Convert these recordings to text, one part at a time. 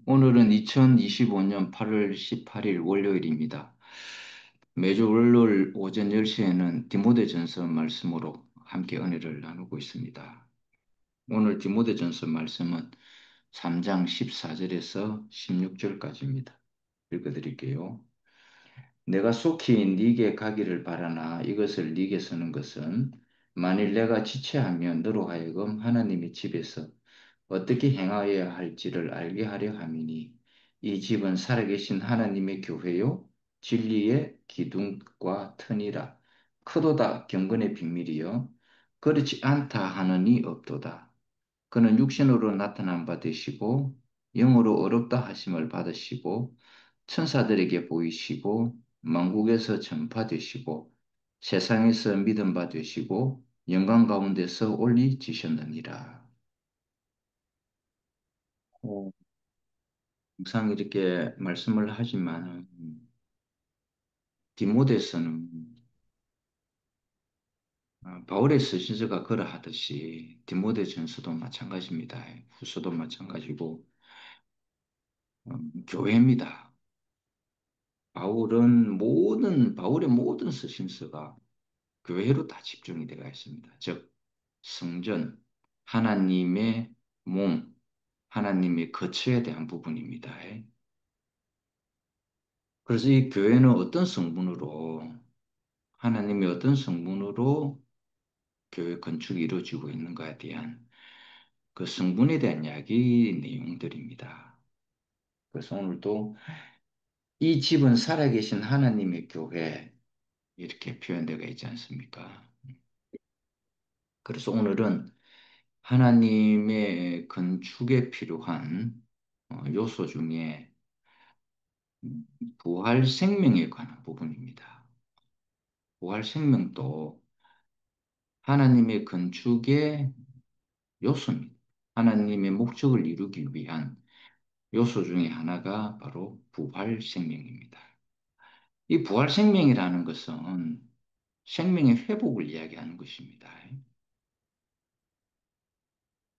오늘은 2025년 8월 18일 월요일입니다. 매주 월요일 오전 10시에는 디모데전서 말씀으로 함께 은혜를 나누고 있습니다. 오늘 디모데전서 말씀은 3장 14절에서 16절까지입니다. 읽어드릴게요. 내가 속히 네게 가기를 바라나 이것을 네게 쓰는 것은 만일 내가 지체하면 너로 하여금 하나님의 집에서 어떻게 행하여야 할지를 알게 하려 함이니 이 집은 살아계신 하나님의 교회요 진리의 기둥과 터니라 크도다 경건의 비밀이요 그렇지 않다 하느니 없도다. 그는 육신으로 나타난 바 되시고 영으로 어렵다 하심을 받으시고 천사들에게 보이시고 만국에서 전파되시고 세상에서 믿음 바 되시고 영광 가운데서 올리지셨느니라. 어, 항상 이렇게 말씀을 하지만 디모데서는 바울의 서신서가 그러하듯이 디모데전서도 마찬가지입니다. 후서도 마찬가지고 교회입니다. 바울의 모든 서신서가 교회로 다 집중이 되어 있습니다. 즉 성전, 하나님의 몸, 하나님의 거처에 대한 부분입니다. 그래서 이 교회는 하나님의 어떤 성분으로 교회 건축이 이루어지고 있는가에 대한 그 성분에 대한 이야기 내용들입니다. 그래서 오늘도 이 집은 살아계신 하나님의 교회 이렇게 표현되어 있지 않습니까? 그래서 오늘은 하나님의 건축에 필요한 요소 중에 부활 생명에 관한 부분입니다. 부활 생명도 하나님의 건축의 요소입니다. 하나님의 목적을 이루기 위한 요소 중에 하나가 바로 부활 생명입니다. 이 부활 생명이라는 것은 생명의 회복을 이야기하는 것입니다.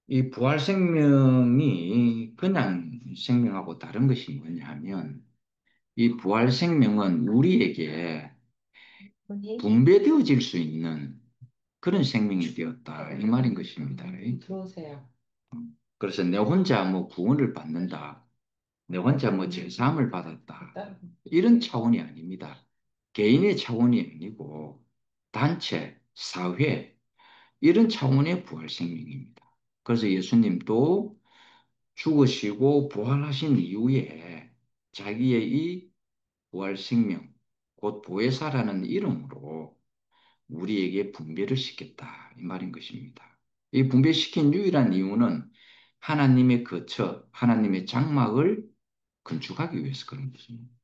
이 부활 생명이 그냥 생명하고 다른 것이 뭐냐면 이 부활 생명은 우리에게 분배되어질 수 있는 그런 생명이 되었다. 이 말인 것입니다. 들어오세요. 그래서 내 혼자 뭐 구원을 받는다. 내 혼자 뭐 제사함을 받았다. 이런 차원이 아닙니다. 개인의 차원이 아니고 단체, 사회 이런 차원의 부활 생명입니다. 그래서 예수님도 죽으시고 부활하신 이후에 자기의 이 부활 생명, 곧 보혜사라는 이름으로 우리에게 분배를 시켰다. 이 말인 것입니다. 이 분배시킨 유일한 이유는 하나님의 거처, 하나님의 장막을 건축하기 위해서 그런 것입니다.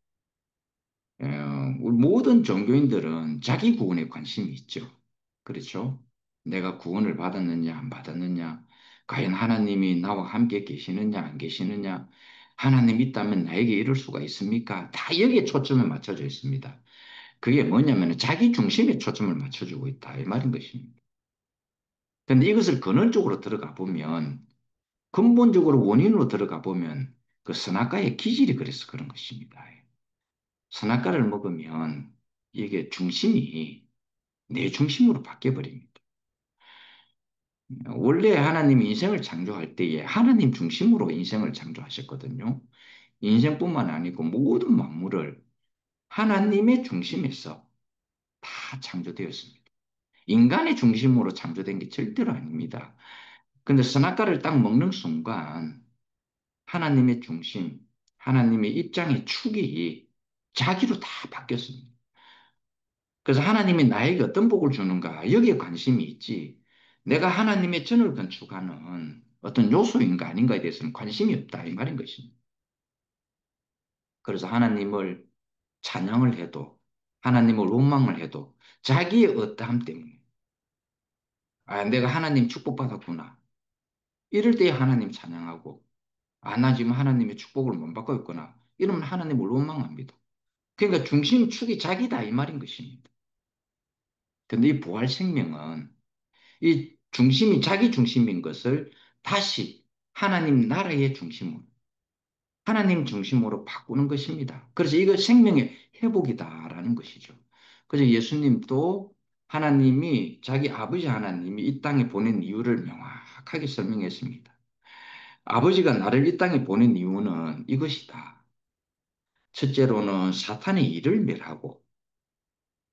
우리 모든 종교인들은 자기 구원에 관심이 있죠. 그렇죠? 내가 구원을 받았느냐, 안 받았느냐, 과연 하나님이 나와 함께 계시느냐, 안 계시느냐, 하나님 있다면 나에게 이럴 수가 있습니까? 다 여기에 초점을 맞춰져 있습니다. 그게 뭐냐면 자기 중심에 초점을 맞춰주고 있다. 이 말인 것입니다. 근데 이것을 근원적으로 들어가 보면, 근본적으로 원인으로 들어가 보면 그 선악과의 기질이 그래서 그런 것입니다. 선악과를 먹으면 이게 중심이 내 중심으로 바뀌어 버립니다. 원래 하나님이 인생을 창조할 때에 하나님 중심으로 인생을 창조하셨거든요. 인생뿐만 아니고 모든 만물을 하나님의 중심에서 다 창조되었습니다. 인간의 중심으로 창조된 게 절대로 아닙니다. 근데 선악과를 딱 먹는 순간 하나님의 중심, 하나님의 입장의 축이 자기로 다 바뀌었습니다. 그래서 하나님이 나에게 어떤 복을 주는가 여기에 관심이 있지 내가 하나님의 전을 건축하는 어떤 요소인가 아닌가에 대해서는 관심이 없다 이 말인 것입니다. 그래서 하나님을 찬양을 해도 하나님을 원망을 해도 자기의 어떠함 때문에 내가 하나님 축복받았구나 이럴 때에 하나님 찬양하고 나 지금 하나님의 축복을 못 받고 있구나 이러면 하나님을 원망합니다. 그러니까 중심축이 자기다 이 말인 것입니다. 근데 이 부활 생명은 이 중심이 자기 중심인 것을 다시 하나님 나라의 중심으로. 하나님 중심으로 바꾸는 것입니다. 그래서 이거 생명의 회복이다라는 것이죠. 그래서 예수님도 하나님이 자기 아버지 하나님이 이 땅에 보낸 이유를 명확하게 설명했습니다. 아버지가 나를 이 땅에 보낸 이유는 이것이다. 첫째로는 사탄의 일을 멸하고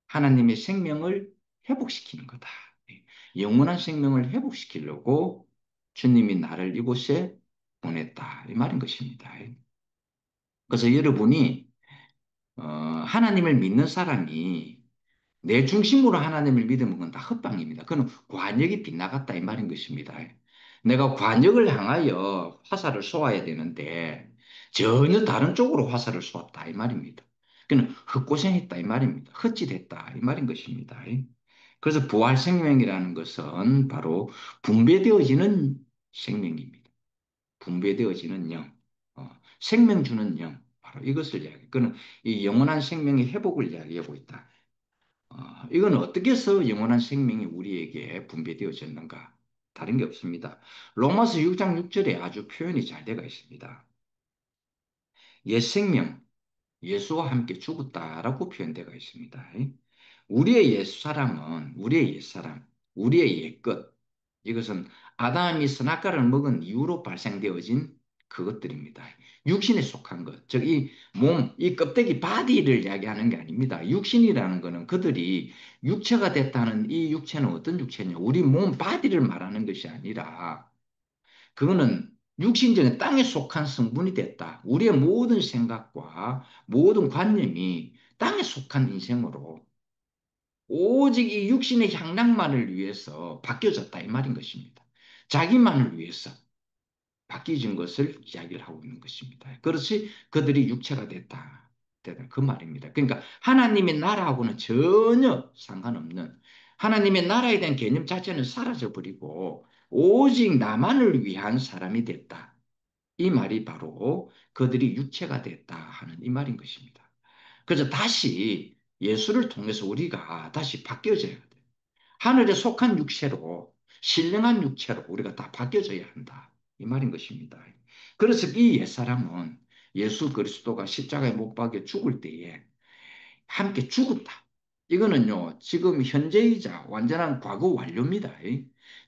하나님의 생명을 회복시키는 거다. 영원한 생명을 회복시키려고 주님이 나를 이곳에 보냈다. 이 말인 것입니다. 그래서 여러분이 하나님을 믿는 사람이 내 중심으로 하나님을 믿으면 그건 다 헛방입니다. 그건 관역이 빗나갔다 이 말인 것입니다. 내가 관역을 향하여 화살을 쏘아야 되는데 전혀 다른 쪽으로 화살을 쏘았다 이 말입니다. 그는 헛고생했다 이 말입니다. 헛짓했다 이 말인 것입니다. 그래서 부활 생명이라는 것은 바로 분배되어지는 생명입니다. 분배되어지는 영, 생명 주는 영, 바로 이것을 이야기. 그는 이 영원한 생명의 회복을 이야기하고 있다. 이건 어떻게 해서 영원한 생명이 우리에게 분배되어졌는가? 다른 게 없습니다. 로마서 6장 6절에 아주 표현이 잘 되어 있습니다. 옛 생명, 예수와 함께 죽었다라고 표현되어 있습니다. 우리의 옛사람은 우리의 옛사람, 우리의 옛것 이것은 아담이 선악과를 먹은 이후로 발생되어진 그것들입니다. 육신에 속한 것, 즉 이 몸, 이 껍데기 바디를 이야기하는 게 아닙니다. 육신이라는 것은 그들이 육체가 됐다는 이 육체는 어떤 육체냐? 우리 몸 바디를 말하는 것이 아니라 그거는 육신적인 땅에 속한 성분이 됐다. 우리의 모든 생각과 모든 관념이 땅에 속한 인생으로 오직 이 육신의 향락만을 위해서 바뀌어졌다 이 말인 것입니다. 자기만을 위해서 바뀌어진 것을 이야기를 하고 있는 것입니다. 그렇지 그들이 육체가 됐다. 그 말입니다. 그러니까 하나님의 나라하고는 전혀 상관없는 하나님의 나라에 대한 개념 자체는 사라져 버리고 오직 나만을 위한 사람이 됐다. 이 말이 바로 그들이 육체가 됐다 하는 이 말인 것입니다. 그래서 다시 예수를 통해서 우리가 다시 바뀌어져야 돼. 하늘에 속한 육체로, 신령한 육체로 우리가 다 바뀌어져야 한다. 이 말인 것입니다. 그래서 이 옛사람은 예수 그리스도가 십자가에 못 박혀 죽을 때에 함께 죽었다. 이거는요, 지금 현재이자 완전한 과거 완료입니다.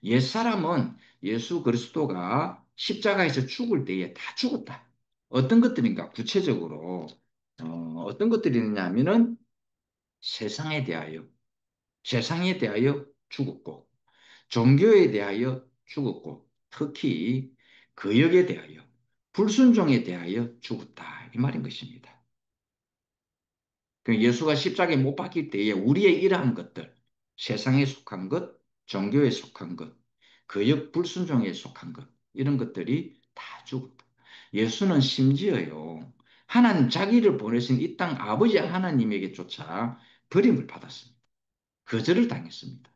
옛사람은 예수 그리스도가 십자가에서 죽을 때에 다 죽었다. 어떤 것들인가? 구체적으로, 어떤 것들이 있느냐 하면은 세상에 대하여 죽었고, 종교에 대하여 죽었고, 특히 거역에 대하여, 불순종에 대하여 죽었다. 이 말인 것입니다. 그 예수가 십자가에 못 박힐 때에 우리의 이러한 것들, 세상에 속한 것, 종교에 속한 것, 거역 불순종에 속한 것, 이런 것들이 다 죽었다. 예수는 심지어요, 하나님 자기를 보내신 이 땅 아버지 하나님에게조차 버림을 받았습니다. 거절을 당했습니다.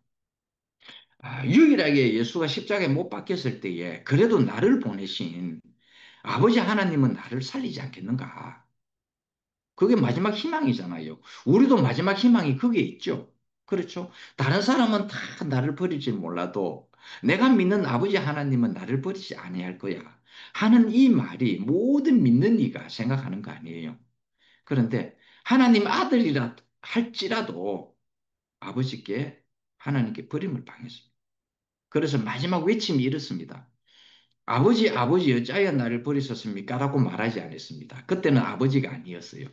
유일하게 예수가 십자가에 못 박혔을 때에 그래도 나를 보내신 아버지 하나님은 나를 살리지 않겠는가? 그게 마지막 희망이잖아요. 우리도 마지막 희망이 그게 있죠. 그렇죠? 다른 사람은 다 나를 버릴지 몰라도 내가 믿는 아버지 하나님은 나를 버리지 아니할 거야. 하는 이 말이 모든 믿는 이가 생각하는 거 아니에요. 그런데 하나님 아들이라 할지라도 아버지께 하나님께 버림을 당했습니다. 그래서 마지막 외침이 이렇습니다. 아버지, 아버지, 어찌하여 나를 버리셨습니까? 라고 말하지 않았습니다. 그때는 아버지가 아니었어요.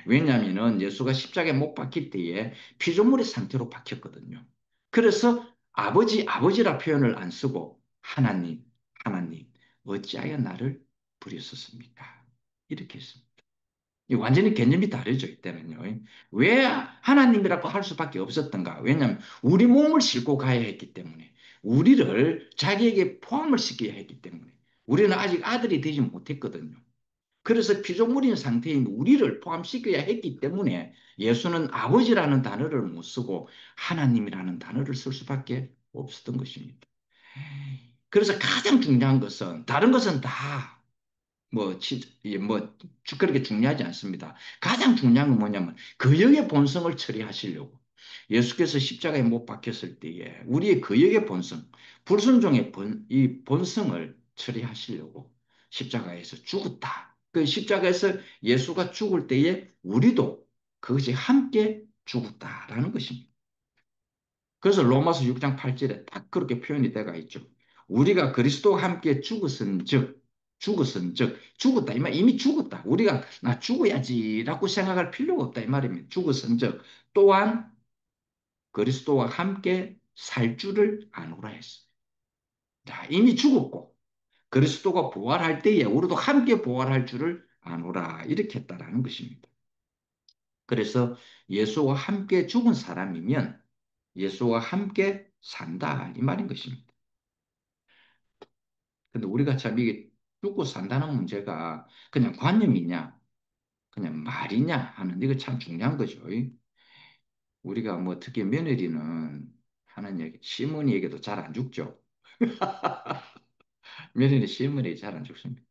왜냐하면 예수가 십자가에 못 박힐 때에 피조물의 상태로 박혔거든요. 그래서 아버지, 아버지라 표현을 안 쓰고 하나님, 하나님, 어찌하여 나를 버리셨습니까? 이렇게 했습니다. 완전히 개념이 다르죠, 이때는요. 왜 하나님이라고 할 수밖에 없었던가? 왜냐하면 우리 몸을 싣고 가야 했기 때문에, 우리를 자기에게 포함을 시켜야 했기 때문에, 우리는 아직 아들이 되지 못했거든요. 그래서 피조물인 상태인 우리를 포함시켜야 했기 때문에 예수는 아버지라는 단어를 못 쓰고 하나님이라는 단어를 쓸 수밖에 없었던 것입니다. 그래서 가장 중요한 것은 다른 것은 다 뭐, 그렇게 중요하지 않습니다. 가장 중요한 건 뭐냐면, 그 역의 본성을 처리하시려고. 예수께서 십자가에 못 박혔을 때에, 우리의 그 역의 본성, 불순종의 이 본성을 처리하시려고 십자가에서 죽었다. 그 십자가에서 예수가 죽을 때에 우리도 그것이 함께 죽었다라는 것입니다. 그래서 로마서 6장 8절에 딱 그렇게 표현이 되어 있죠. 우리가 그리스도와 함께 죽었은즉, 죽었다. 이 말, 이미 죽었다. 우리가 나 죽어야지라고 생각할 필요가 없다. 이 말입니다. 죽었은즉, 또한 그리스도와 함께 살 줄을 아노라 했어. 자, 이미 죽었고, 그리스도가 부활할 때에 우리도 함께 부활할 줄을 아노라. 이렇게 했다라는 것입니다. 그래서 예수와 함께 죽은 사람이면 예수와 함께 산다. 이 말인 것입니다. 근데 우리가 참 이게 죽고 산다는 문제가 그냥 관념이냐, 그냥 말이냐 하는 이거 참 중요한 거죠. 우리가 뭐 특히 며느리는 하는 얘기, 시어머니에게도 잘 안 죽죠. 며느리 시어머니에게 잘 안 죽습니다.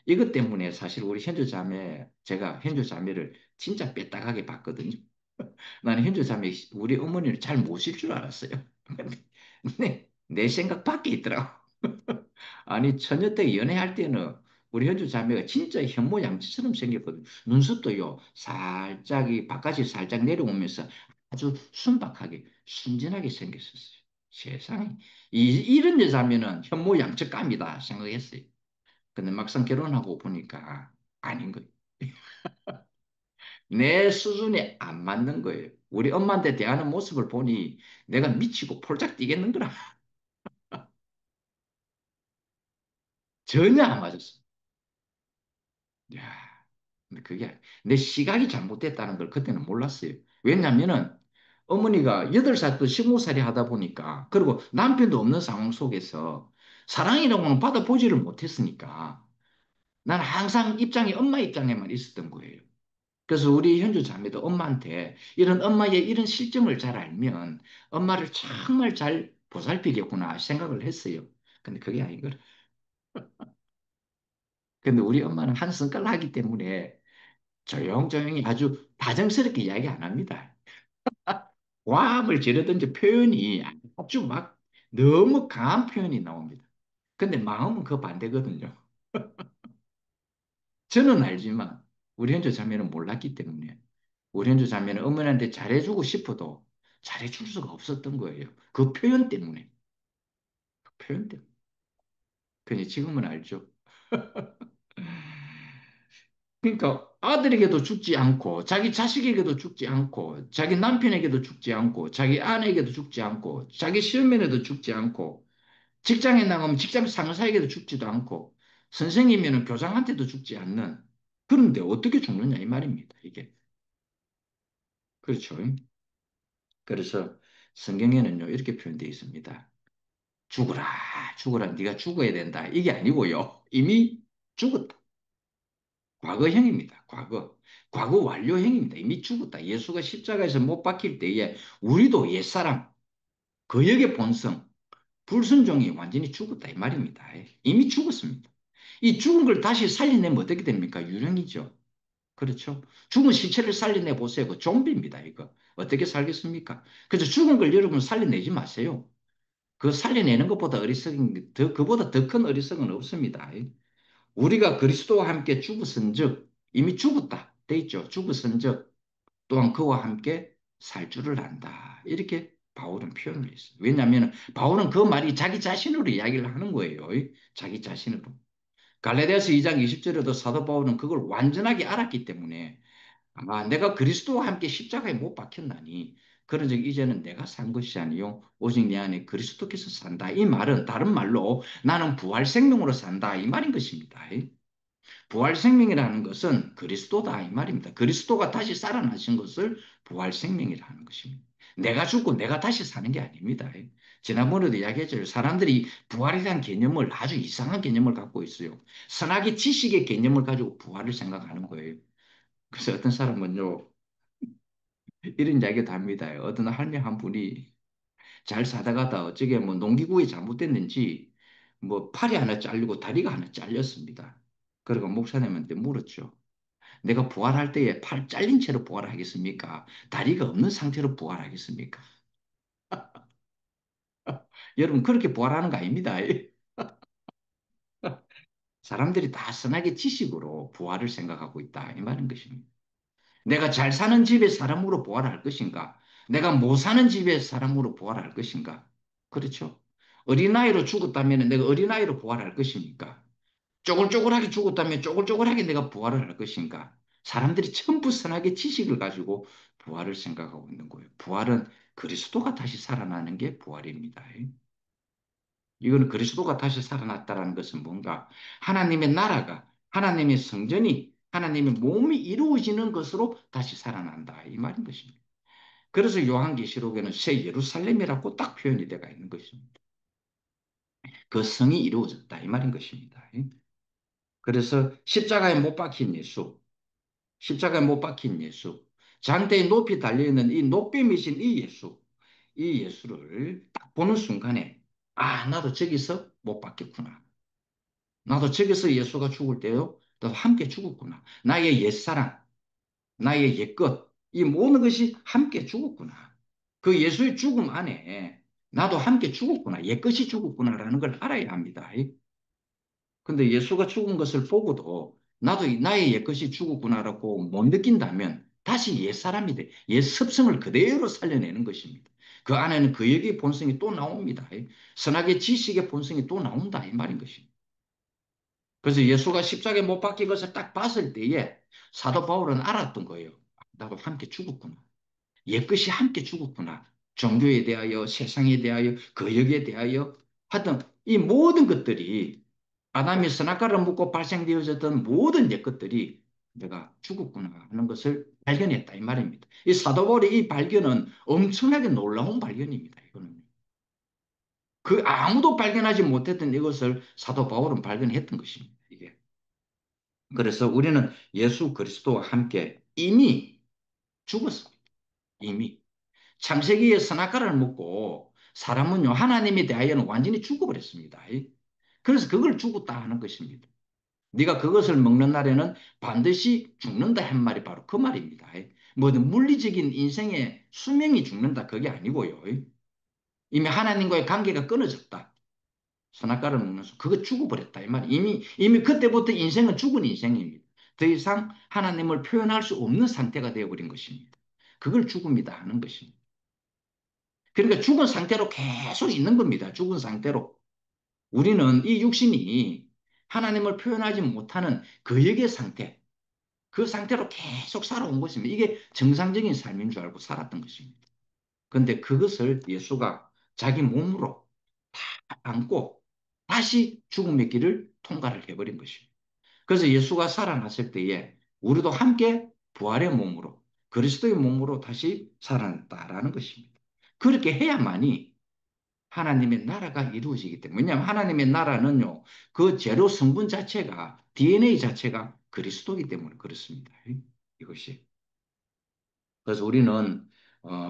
이것 때문에 사실 우리 현주 자매, 제가 현주 자매를 진짜 빼딱하게 봤거든요. 나는 현주 자매, 우리 어머니를 잘 모실 줄 알았어요. 근데 내 생각 밖에 있더라고. 아니, 처녀 때 연애할 때는 우리 현주 자매가 진짜 현모양처럼 생겼거든요. 눈썹도요, 살짝, 이 바깥이 살짝 내려오면서 아주 순박하게, 순진하게 생겼었어요. 세상에. 이런 여자면은 현모양처감이다 생각했어요. 근데 막상 결혼하고 보니까 아닌 거예요. 내 수준에 안 맞는 거예요. 우리 엄마한테 대하는 모습을 보니 내가 미치고 폴짝 뛰겠는 거라. 전혀 안 맞았어. 야, 근데 그게 내 시각이 잘못됐다는 걸 그때는 몰랐어요. 왜냐면은 어머니가 8살 또 15살이 하다 보니까 그리고 남편도 없는 상황 속에서 사랑이라고는 받아보지를 못했으니까 나는 항상 입장이 엄마 입장에만 있었던 거예요. 그래서 우리 현주 자매도 엄마한테 이런 엄마의 이런 실정을 잘 알면 엄마를 정말 잘 보살피겠구나 생각을 했어요. 근데 그게 아닌 거예요. 근데 우리 엄마는 한성깔 하기 때문에 조용조용히 아주 다정스럽게 이야기 안 합니다. 와음을 지르든지 표현이 아주 막 너무 강한 표현이 나옵니다. 근데 마음은 그 반대거든요. 저는 알지만 우리 현주 자매는 몰랐기 때문에 우리 현주 자매는 어머니한테 잘해주고 싶어도 잘해줄 수가 없었던 거예요. 그 표현 때문에. 그 표현 때문에. 근데 지금은 알죠. 그러니까 아들에게도 죽지 않고 자기 자식에게도 죽지 않고 자기 남편에게도 죽지 않고 자기 아내에게도 죽지 않고 자기 시어머니에도 죽지 않고 직장에 나가면 직장 상사에게도 죽지도 않고 선생님이면 교장한테도 죽지 않는 그런데 어떻게 죽느냐 이 말입니다. 이게 그렇죠. 그래서 성경에는요 이렇게 표현되어 있습니다. 죽어라, 죽어라, 네가 죽어야 된다. 이게 아니고요. 이미 죽었다. 과거형입니다. 과거 완료형입니다. 이미 죽었다. 예수가 십자가에서 못 박힐 때에 우리도 옛사람, 거역의 본성, 불순종이 완전히 죽었다. 이 말입니다. 이미 죽었습니다. 이 죽은 걸 다시 살려내면 어떻게 됩니까? 유령이죠. 그렇죠. 죽은 시체를 살려내 보세요. 그 좀비입니다. 이거. 어떻게 살겠습니까? 그래서 죽은 걸 여러분 살려내지 마세요. 그 살려내는 것보다 어리석은, 그보다 더 큰 어리석은 없습니다. 우리가 그리스도와 함께 죽었은즉 이미 죽었다. 돼 있죠. 죽었은즉 또한 그와 함께 살 줄을 안다. 이렇게 바울은 표현을 했어요. 왜냐하면 바울은 그 말이 자기 자신으로 이야기를 하는 거예요. 자기 자신으로. 갈라디아서 2장 20절에도 사도 바울은 그걸 완전하게 알았기 때문에 아, 내가 그리스도와 함께 십자가에 못 박혔나니 그런즉 이제는 내가 산 것이 아니요 오직 내 안에 그리스도께서 산다. 이 말은 다른 말로 나는 부활 생명으로 산다. 이 말인 것입니다. 부활 생명이라는 것은 그리스도다 이 말입니다. 그리스도가 다시 살아나신 것을 부활 생명이라는 것입니다. 내가 죽고 내가 다시 사는 게 아닙니다. 지난번에도 이야기했죠. 사람들이 부활에 대한 개념을 아주 이상한 개념을 갖고 있어요. 선악의 지식의 개념을 가지고 부활을 생각하는 거예요. 그래서 어떤 사람은요, 이런 이야기도 합니다. 어떤 할매 한 분이 잘 사다가다 어쩌게 뭐 농기구에 잘못됐는지 뭐 팔이 하나 잘리고 다리가 하나 잘렸습니다. 그리고 목사님한테 물었죠. 내가 부활할 때에 팔 잘린 채로 부활하겠습니까? 다리가 없는 상태로 부활하겠습니까? 여러분 그렇게 부활하는 거 아닙니다. 사람들이 다 선악의 지식으로 부활을 생각하고 있다. 이 말인 것입니다. 내가 잘 사는 집의 사람으로 부활할 것인가? 내가 못 사는 집의 사람으로 부활할 것인가? 그렇죠. 어린아이로 죽었다면 내가 어린아이로 부활할 것입니까? 쪼글쪼글하게 죽었다면 쪼글쪼글하게 내가 부활을 할 것인가? 사람들이 전부 선악의 지식을 가지고 부활을 생각하고 있는 거예요. 부활은 그리스도가 다시 살아나는 게 부활입니다. 이거는 그리스도가 다시 살아났다는 것은 뭔가 하나님의 나라가 하나님의 성전이 하나님의 몸이 이루어지는 것으로 다시 살아난다 이 말인 것입니다. 그래서 요한계시록에는 새 예루살렘이라고 딱 표현이 되어 있는 것입니다. 그 성이 이루어졌다 이 말인 것입니다. 그래서 십자가에 못 박힌 예수, 십자가에 못 박힌 예수, 장대에 높이 달려있는 이 높임이신 이 예수, 이 예수를 딱 보는 순간에 아 나도 저기서 못 박혔구나. 나도 저기서 예수가 죽을 때요, 나도 함께 죽었구나. 나의 옛사랑, 나의 옛것, 이 모든 것이 함께 죽었구나. 그 예수의 죽음 안에 나도 함께 죽었구나. 옛것이 죽었구나라는 걸 알아야 합니다. 근데 예수가 죽은 것을 보고도 나도 나의 옛것이 죽었구나라고 못 느낀다면 다시 옛사람이 돼. 옛 습성을 그대로 살려내는 것입니다. 그 안에는 그 얘기의 본성이 또 나옵니다. 선악의 지식의 본성이 또 나온다. 이 말인 것입니다. 그래서 예수가 십자가에 못 박힌 것을 딱 봤을 때에 사도 바울은 알았던 거예요. 나도 함께 죽었구나. 옛것이 함께 죽었구나. 종교에 대하여, 세상에 대하여, 거역에 대하여 하여튼 이 모든 것들이 아담이 선악과를 먹고 발생되어졌던 모든 옛것들이 내가 죽었구나 하는 것을 발견했다 이 말입니다. 이 사도 바울의 이 발견은 엄청나게 놀라운 발견입니다. 이거는 그 아무도 발견하지 못했던 이것을 사도 바울은 발견했던 것입니다. 이게. 그래서 우리는 예수 그리스도와 함께 이미 죽었습니다. 이미. 창세기에 선악과를 먹고 사람은요, 하나님에 대하여는 완전히 죽어버렸습니다. 그래서 그걸 죽었다 하는 것입니다. 네가 그것을 먹는 날에는 반드시 죽는다 한 말이 바로 그 말입니다. 뭐 물리적인 인생의 수명이 죽는다 그게 아니고요. 이미 하나님과의 관계가 끊어졌다. 선악과를 먹는 그거 죽어버렸다 이 말. 이미 그때부터 인생은 죽은 인생입니다. 더 이상 하나님을 표현할 수 없는 상태가 되어버린 것입니다. 그걸 죽음이다 하는 것입니다. 그러니까 죽은 상태로 계속 있는 겁니다. 죽은 상태로. 우리는 이 육신이 하나님을 표현하지 못하는 그역의 상태, 그 상태로 계속 살아온 것입니다. 이게 정상적인 삶인 줄 알고 살았던 것입니다. 그런데 그것을 예수가 자기 몸으로 다 안고 다시 죽음의 길을 통과를 해버린 것입니다. 그래서 예수가 살아났을 때에 우리도 함께 부활의 몸으로 그리스도의 몸으로 다시 살아났다라는 것입니다. 그렇게 해야만이 하나님의 나라가 이루어지기 때문에 왜냐하면 하나님의 나라는요 그 재료 성분 자체가 DNA 자체가 그리스도이기 때문에 그렇습니다. 이것이 그래서 우리는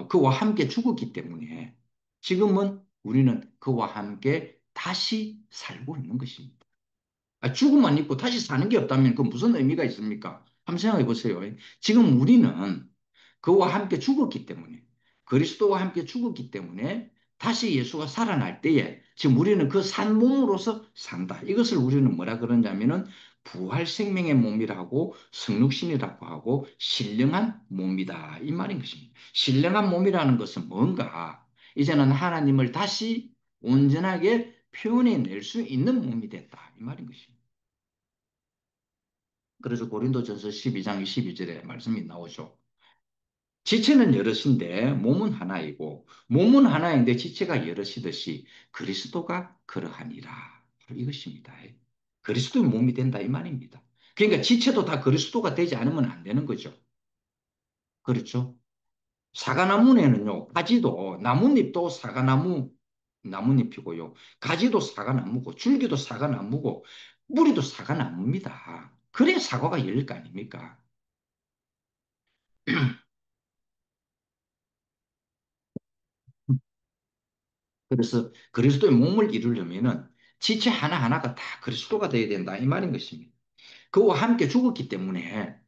그와 함께 죽었기 때문에 지금은 우리는 그와 함께 다시 살고 있는 것입니다. 죽음만 있고 다시 사는 게 없다면 그 무슨 의미가 있습니까? 한번 생각해 보세요. 지금 우리는 그와 함께 죽었기 때문에 그리스도와 함께 죽었기 때문에 다시 예수가 살아날 때에 지금 우리는 그 산 몸으로서 산다. 이것을 우리는 뭐라 그러냐면은 부활 생명의 몸이라고 성육신이라고 하고 신령한 몸이다. 이 말인 것입니다. 신령한 몸이라는 것은 뭔가 이제는 하나님을 다시 온전하게 표현해낼 수 있는 몸이 됐다. 이 말인 것입니다. 그래서 고린도전서 12장 12절에 말씀이 나오죠. 지체는 여럿인데 몸은 하나이고 몸은 하나인데 지체가 여럿이듯이 그리스도가 그러하니라. 바로 이것입니다. 그리스도의 몸이 된다 이 말입니다. 그러니까 지체도 다 그리스도가 되지 않으면 안 되는 거죠. 그렇죠? 사과나무에는요, 가지도, 나뭇잎도 사과나무, 나뭇잎이고요. 가지도 사과나무고, 줄기도 사과나무고, 뿌리도 사과나무입니다. 그래 사과가 열릴 거 아닙니까? 그래서 그리스도의 몸을 이루려면은 지체 하나하나가 다 그리스도가 되어야 된다. 이 말인 것입니다. 그와 함께 죽었기 때문에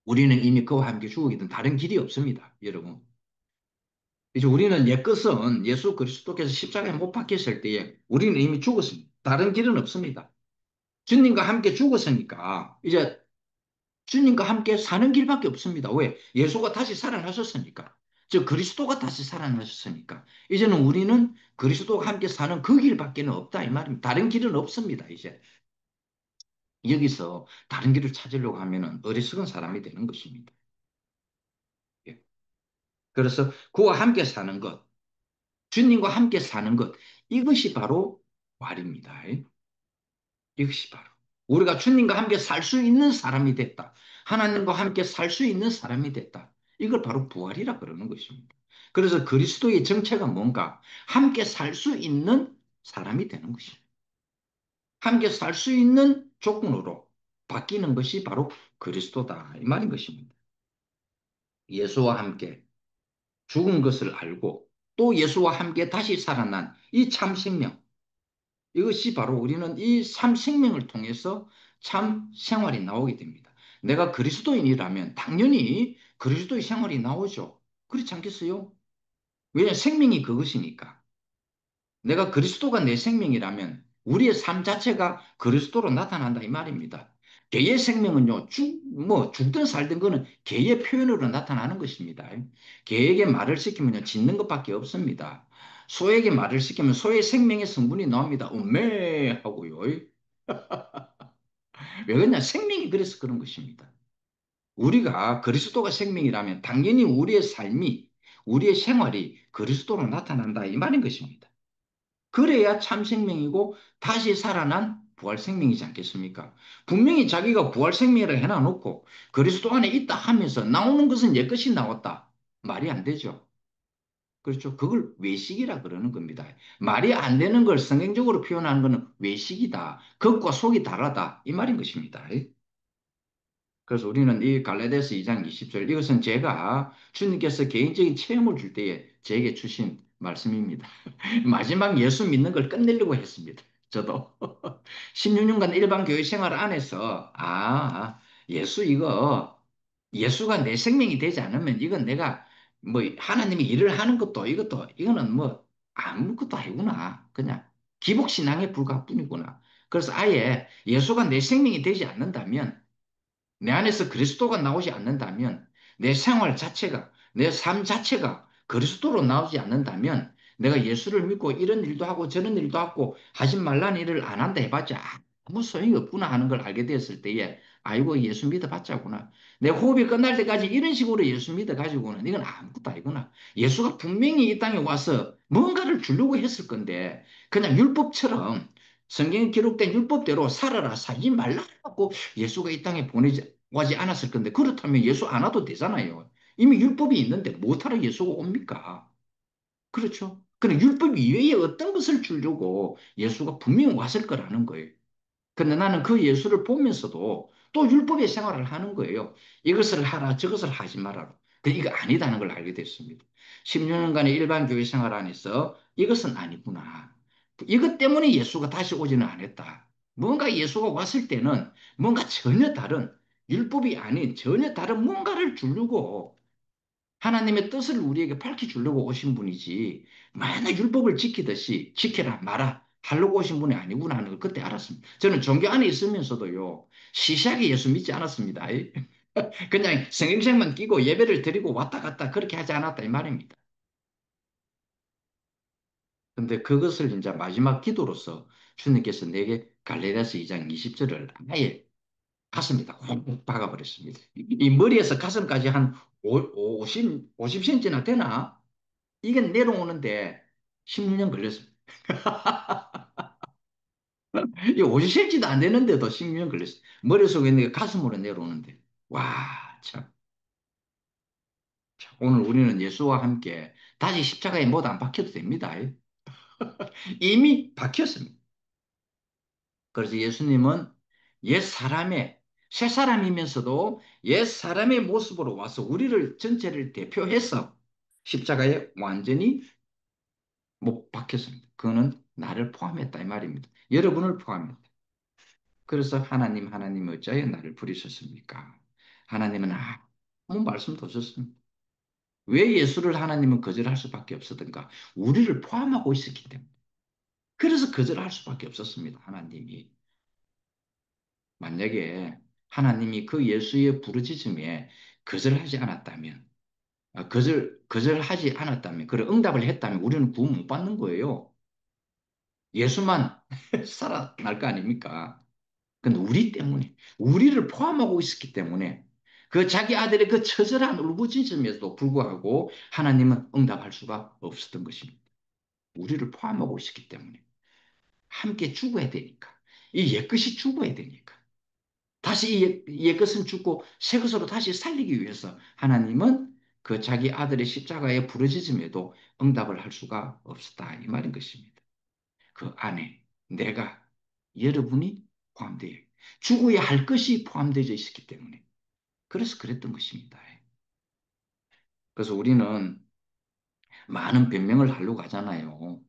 우리는 이미 그와 함께 죽었기 때문에 다른 길이 없습니다. 여러분. 이제 우리는 옛것은 예수 그리스도께서 십자가에 못 박혔을 때에 우리는 이미 죽었습니다. 다른 길은 없습니다. 주님과 함께 죽었으니까 이제 주님과 함께 사는 길밖에 없습니다. 왜? 예수가 다시 살아나셨으니까. 즉 그리스도가 다시 살아나셨으니까. 이제는 우리는 그리스도와 함께 사는 그 길밖에는 없다 이 말입니다. 다른 길은 없습니다. 이제 여기서 다른 길을 찾으려고 하면은 어리석은 사람이 되는 것입니다. 예. 그래서 그와 함께 사는 것, 주님과 함께 사는 것, 이것이 바로 말입니다. 이것이 바로 우리가 주님과 함께 살 수 있는 사람이 됐다. 하나님과 함께 살 수 있는 사람이 됐다. 이걸 바로 부활이라 그러는 것입니다. 그래서 그리스도의 정체가 뭔가 함께 살 수 있는 사람이 되는 것입니다. 함께 살 수 있는 조건으로 바뀌는 것이 바로 그리스도다. 이 말인 것입니다. 예수와 함께 죽은 것을 알고 또 예수와 함께 다시 살아난 이 참 생명. 이것이 바로 우리는 이 참 생명을 통해서 참 생활이 나오게 됩니다. 내가 그리스도인이라면 당연히 그리스도의 생활이 나오죠. 그렇지 않겠어요? 왜냐 생명이 그것이니까. 내가 그리스도가 내 생명이라면 우리의 삶 자체가 그리스도로 나타난다 이 말입니다. 개의 생명은요, 뭐, 죽든 살든 거는 개의 표현으로 나타나는 것입니다. 개에게 말을 시키면요, 짖는 것밖에 없습니다. 소에게 말을 시키면 소의 생명의 성분이 나옵니다. 음메 하고요. 왜 그러냐? 생명이 그래서 그런 것입니다. 우리가 그리스도가 생명이라면 당연히 우리의 삶이, 우리의 생활이 그리스도로 나타난다 이 말인 것입니다. 그래야 참 생명이고 다시 살아난 부활 생명이지 않겠습니까? 분명히 자기가 부활 생명이라 해놔놓고 그리스도 안에 있다 하면서 나오는 것은 옛것이 나왔다. 말이 안 되죠. 그렇죠. 그걸 외식이라 그러는 겁니다. 말이 안 되는 걸 성경적으로 표현하는 것은 외식이다. 겉과 속이 다르다. 이 말인 것입니다. 그래서 우리는 이 갈라디아서 2장 20절 이것은 제가 주님께서 개인적인 체험을 줄 때에 제게 주신 말씀입니다. 마지막 예수 믿는 걸 끝내려고 했습니다. 저도 16년간 일반 교회 생활 안에서 예수 이거 예수가 내 생명이 되지 않으면 이건 내가 뭐 하나님이 일을 하는 것도 이것도 이거는 뭐 아무것도 아니구나. 그냥 기복신앙에 불과할 뿐이구나. 그래서 아예 예수가 내 생명이 되지 않는다면 내 안에서 그리스도가 나오지 않는다면 내 생활 자체가, 내 삶 자체가 그리스도로 나오지 않는다면 내가 예수를 믿고 이런 일도 하고 저런 일도 하고 하지 말라는 일을 안 한다 해봤자 아무 소용이 없구나 하는 걸 알게 되었을 때에 아이고 예수 믿어봤자구나. 내 호흡이 끝날 때까지 이런 식으로 예수 믿어가지고는 이건 아무것도 아니구나. 예수가 분명히 이 땅에 와서 뭔가를 주려고 했을 건데 그냥 율법처럼 성경에 기록된 율법대로 살아라 살지 말라고 예수가 이 땅에 보내지 오지 않았을 건데 그렇다면 예수 안 와도 되잖아요. 이미 율법이 있는데 못하러 예수가 옵니까? 그렇죠. 그럼 율법 이외에 어떤 것을 주려고 예수가 분명히 왔을 거라는 거예요. 근데 나는 그 예수를 보면서도 또 율법의 생활을 하는 거예요. 이것을 하라, 저것을 하지 말아라. 근데 이거 아니다는 걸 알게 됐습니다. 16년간의 일반 교회 생활 안에서 이것은 아니구나. 이것 때문에 예수가 다시 오지는 않았다. 뭔가 예수가 왔을 때는 뭔가 전혀 다른 율법이 아닌 전혀 다른 뭔가를 주려고 하나님의 뜻을 우리에게 밝혀주려고 오신 분이지 맨날 율법을 지키듯이 지켜라 마라 하려고 오신 분이 아니구나 하는 걸 그때 알았습니다. 저는 종교 안에 있으면서도요 시시하게 예수 믿지 않았습니다. 그냥 성경책만 끼고 예배를 드리고 왔다 갔다 그렇게 하지 않았다 이 말입니다. 근데 그것을 이제 마지막 기도로서 주님께서 내게 갈레리아서 2장 20절을 아예 가슴에다 콕 박아버렸습니다. 이 머리에서 가슴까지 한 50cm나 되나? 이게 내려오는데 16년 걸렸습니다. 이 50cm도 안 되는데도 16년 걸렸어요. 머릿속에 있는 게 가슴으로 내려오는데. 와, 참. 오늘 우리는 예수와 함께 다시 십자가에 못 안 박혀도 됩니다. 이미 박혔습니다. 그래서 예수님은 옛 사람의, 새 사람이면서도 옛 사람의 모습으로 와서 우리를 전체를 대표해서 십자가에 완전히 못 박혔습니다. 그거는 나를 포함했다 이 말입니다. 여러분을 포함했다. 그래서 하나님 어찌하여 나를 부리셨습니까? 하나님은 아무 말씀도 없었습니다. 왜 예수를 하나님은 거절할 수밖에 없었던가? 우리를 포함하고 있었기 때문에. 그래서 거절할 수밖에 없었습니다. 하나님이. 만약에 하나님이 그 예수의 부르짖음에 거절하지 않았다면, 거절하지 않았다면, 그런 응답을 했다면 우리는 구원 못 받는 거예요. 예수만 살아날 거 아닙니까? 근데 우리 때문에, 우리를 포함하고 있었기 때문에, 그 자기 아들의 그 처절한 울부짖음에도 불구하고 하나님은 응답할 수가 없었던 것입니다. 우리를 포함하고 있었기 때문에. 함께 죽어야 되니까. 이 옛것이 죽어야 되니까. 다시 이 옛것은 죽고 새 것으로 다시 살리기 위해서 하나님은 그 자기 아들의 십자가의 부르짖음에도 응답을 할 수가 없었다. 이 말인 것입니다. 그 안에 내가, 여러분이 포함되어 죽어야 할 것이 포함되어 있었기 때문에 그래서 그랬던 것입니다. 그래서 우리는 많은 변명을 하려고 하잖아요.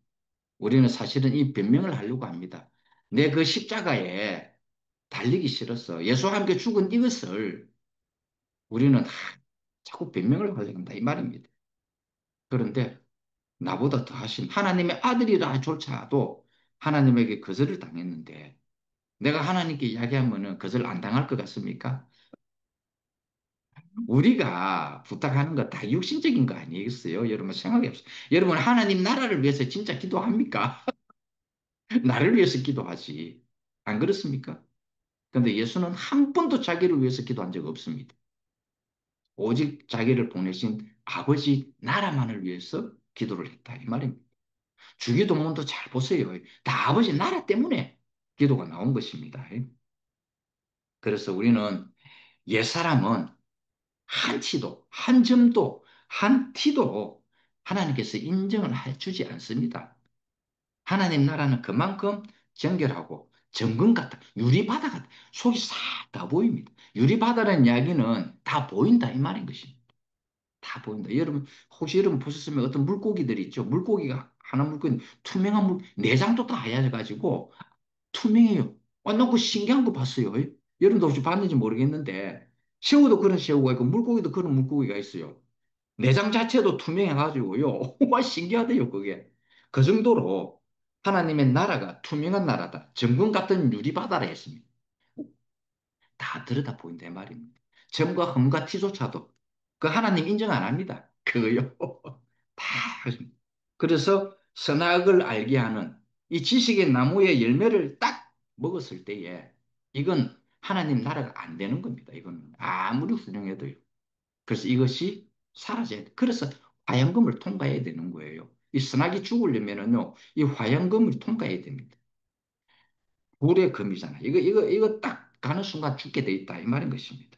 우리는 사실은 이 변명을 하려고 합니다. 내 그 십자가에 달리기 싫었어. 예수와 함께 죽은 이것을 우리는 자꾸 변명을 하려고 한다. 이 말입니다. 그런데 나보다 더하신 하나님의 아들이라 조차도 하나님에게 거절을 당했는데 내가 하나님께 이야기하면은 거절 안 당할 것 같습니까? 우리가 부탁하는 거 다 육신적인 거 아니겠어요? 여러분 생각해 보세요. 여러분 하나님 나라를 위해서 진짜 기도합니까? 나를 위해서 기도하지. 안 그렇습니까? 근데 예수는 한 번도 자기를 위해서 기도한 적 없습니다. 오직 자기를 보내신 아버지 나라만을 위해서 기도를 했다. 이 말입니다. 주기도문도 잘 보세요. 다 아버지 나라 때문에 기도가 나온 것입니다. 그래서 우리는 옛사람은 한 치도, 한 점도, 한 티도 하나님께서 인정을 해주지 않습니다. 하나님 나라는 그만큼 정결하고 정금 같다. 유리바다 같다. 속이 싹 다 보입니다. 유리바다라는 이야기는 다 보인다 이 말인 것입니다. 다 보인다. 여러분 혹시 여러분 보셨으면 어떤 물고기들이 있죠. 물고기가 하나 물고기 투명한 내장도 다 하얘가지고 투명해요. 나 그거 신기한 거 봤어요. 여러분도 혹시 봤는지 모르겠는데 새우도 그런 새우가 있고 물고기도 그런 물고기가 있어요. 내장 자체도 투명해가지고요. 와 신기하대요 그게. 그 정도로 하나님의 나라가 투명한 나라다. 정금 같은 유리바다라 했습니다. 다 들여다 보인다 말입니다. 점과 흠과 티조차도 그 하나님 인정 안 합니다. 그거요. 다. 그래서 선악을 알게 하는 이 지식의 나무의 열매를 딱 먹었을 때에 이건 하나님 나라가 안 되는 겁니다. 이건 아무리 훌륭해도요. 그래서 이것이 사라져야 돼. 그래서 화양금을 통과해야 되는 거예요. 이 선악이 죽으려면은요, 이 화양금을 통과해야 됩니다. 불의 금이잖아. 이거 딱 가는 순간 죽게 돼 있다. 이 말인 것입니다.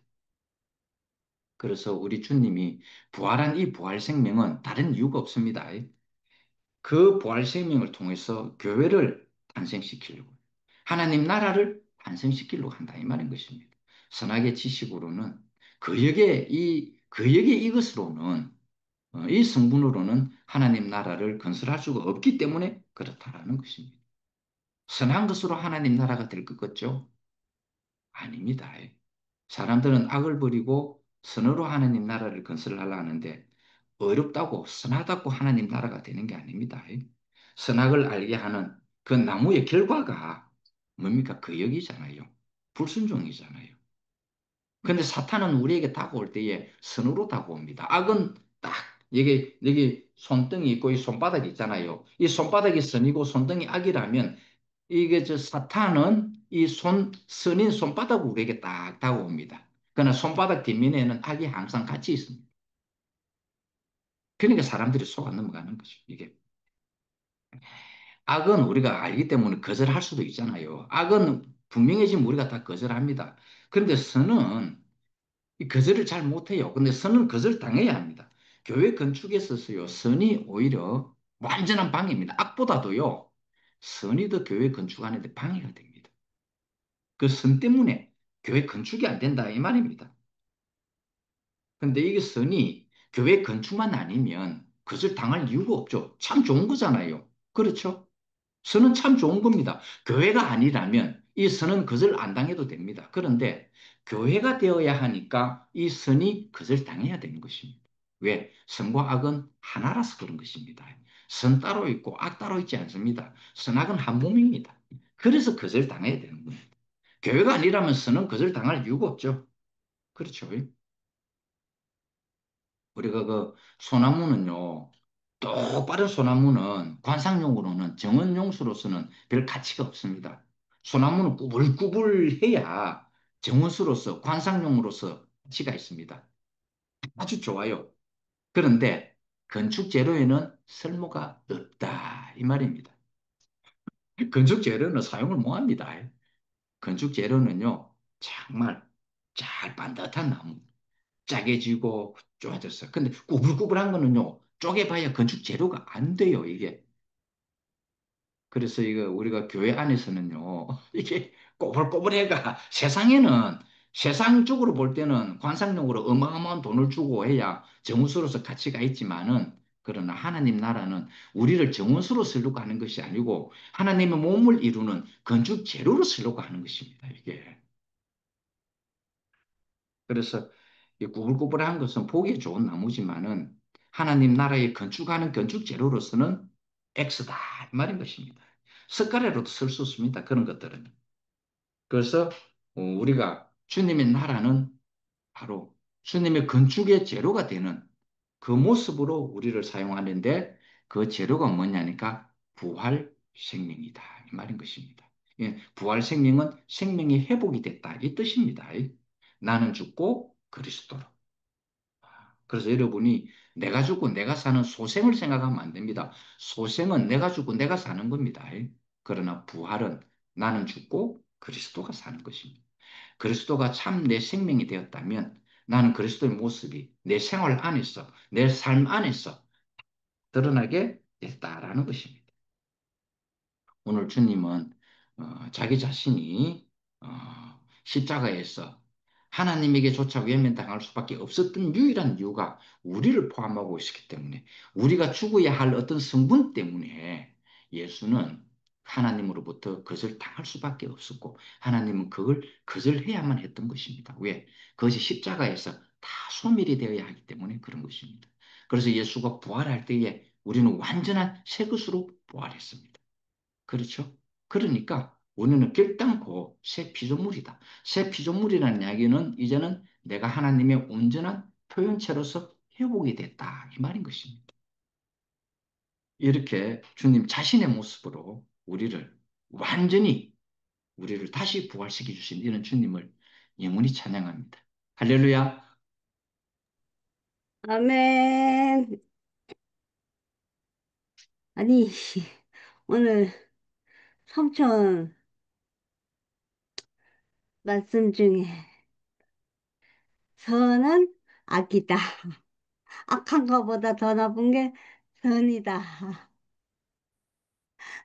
그래서 우리 주님이 부활한 이 부활 생명은 다른 이유가 없습니다. 그 부활 생명을 통해서 교회를 탄생시키려고, 하나님 나라를 탄생시키려고 한다. 이 말인 것입니다. 선악의 지식으로는, 그역의 이것으로는, 이 성분으로는 하나님 나라를 건설할 수가 없기 때문에 그렇다라는 것입니다. 선한 것으로 하나님 나라가 될 것 같죠? 아닙니다. 사람들은 악을 버리고 선으로 하나님 나라를 건설하려 하는데 어렵다고 선하다고 하나님 나라가 되는 게 아닙니다. 선악을 알게 하는 그 나무의 결과가 뭡니까? 그 역이잖아요. 불순종이잖아요. 근데 사탄은 우리에게 다가올 때에 선으로 다가옵니다. 악은 딱 여기 손등이 있고 이 손바닥이 있잖아요. 이 손바닥이 선이고 손등이 악이라면 이게 저 사탄은 이 선인 손바닥 우리에게 딱 다가옵니다. 그러나 손바닥 뒷면에는 악이 항상 같이 있습니다. 그러니까 사람들이 속아 넘어가는 거죠. 이게 악은 우리가 알기 때문에 거절할 수도 있잖아요. 악은 분명해지면 우리가 다 거절합니다. 그런데 선은 이 거절을 잘 못해요. 근데 선은 거절 당해야 합니다. 교회 건축에 있어서요, 선이 오히려 완전한 방해입니다. 악보다도요, 선이 더 교회 건축하는데 방해가 됩니다. 그 선 때문에 교회 건축이 안 된다, 이 말입니다. 근데 이게 선이 교회 건축만 아니면 거절 당할 이유가 없죠. 참 좋은 거잖아요. 그렇죠? 선은 참 좋은 겁니다. 교회가 아니라면 이 선은 거절 안 당해도 됩니다. 그런데 교회가 되어야 하니까 이 선이 거절 당해야 되는 것입니다. 왜? 선과 악은 하나라서 그런 것입니다. 선 따로 있고 악 따로 있지 않습니다. 선악은 한 몸입니다. 그래서 그것을 당해야 되는 겁니다. 교회가 아니라면 선은 그것을 당할 이유가 없죠. 그렇죠. 우리가 그 소나무는요, 똑바른 소나무는 관상용으로는 정원용수로서는 별 가치가 없습니다. 소나무는 꾸불꾸불해야 정원수로서 관상용으로서 가치가 있습니다. 아주 좋아요. 그런데 건축 재료에는 쓸모가 없다 이 말입니다. 건축 재료는 사용을 못 합니다. 건축 재료는요, 정말 잘 반듯한 나무, 짜게 지고 좋아졌어요. 근데 꾸불꾸불한 거는요, 쪼개봐야 건축 재료가 안 돼요, 이게. 그래서 이거 우리가 교회 안에서는요, 이게 꼬불꼬불해가 세상에는 세상적으로 볼 때는 관상용으로 어마어마한 돈을 주고 해야 정수로서 가치가 있지만은 그러나 하나님 나라는 우리를 정원수로 쓰려고 하는 것이 아니고 하나님의 몸을 이루는 건축 재료로 쓰려고 하는 것입니다, 이게. 그래서 이 구불구불한 것은 보기 좋은 나무지만은 하나님 나라에 건축하는 건축 재료로서는 X다 이 말인 것입니다. 석가래로도 쓸 수 있습니다. 그런 것들은. 그래서 우리가 주님의 나라는 바로 주님의 건축의 재료가 되는 그 모습으로 우리를 사용하는데 그 재료가 뭐냐니까 부활 생명이다 이 말인 것입니다. 예, 부활 생명은 생명이 회복이 됐다 이 뜻입니다. 나는 죽고 그리스도로. 그래서 여러분이 내가 죽고 내가 사는 소생을 생각하면 안 됩니다. 소생은 내가 죽고 내가 사는 겁니다. 그러나 부활은 나는 죽고 그리스도가 사는 것입니다. 그리스도가 참 내 생명이 되었다면 나는 그리스도의 모습이 내 생활 안에서, 내 삶 안에서 드러나게 됐다라는 것입니다. 오늘 주님은 자기 자신이 십자가에서 하나님에게조차 외면당할 수밖에 없었던 유일한 이유가 우리를 포함하고 있었기 때문에 우리가 죽어야 할 어떤 성분 때문에 예수는 하나님으로부터 그것을 당할 수밖에 없었고 하나님은 그걸 거절해야만 했던 것입니다. 왜? 그것이 십자가에서 다 소멸이 되어야 하기 때문에 그런 것입니다. 그래서 예수가 부활할 때에 우리는 완전한 새 것으로 부활했습니다. 그렇죠? 그러니까 우리는 결단코 새 피조물이다. 새 피조물이라는 이야기는 이제는 내가 하나님의 온전한 표현체로서 회복이 됐다. 이 말인 것입니다. 이렇게 주님 자신의 모습으로 우리를 완전히 우리를 다시 부활시켜 주신 이런 주님을 영원히 찬양합니다. 할렐루야. 아멘. 아니, 오늘 삼촌 말씀 중에 선은 악이다. 악한 것보다 더 나쁜 게 선이다.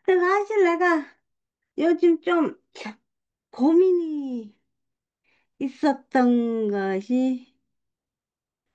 근데 사실 내가 요즘 좀 고민이 있었던 것이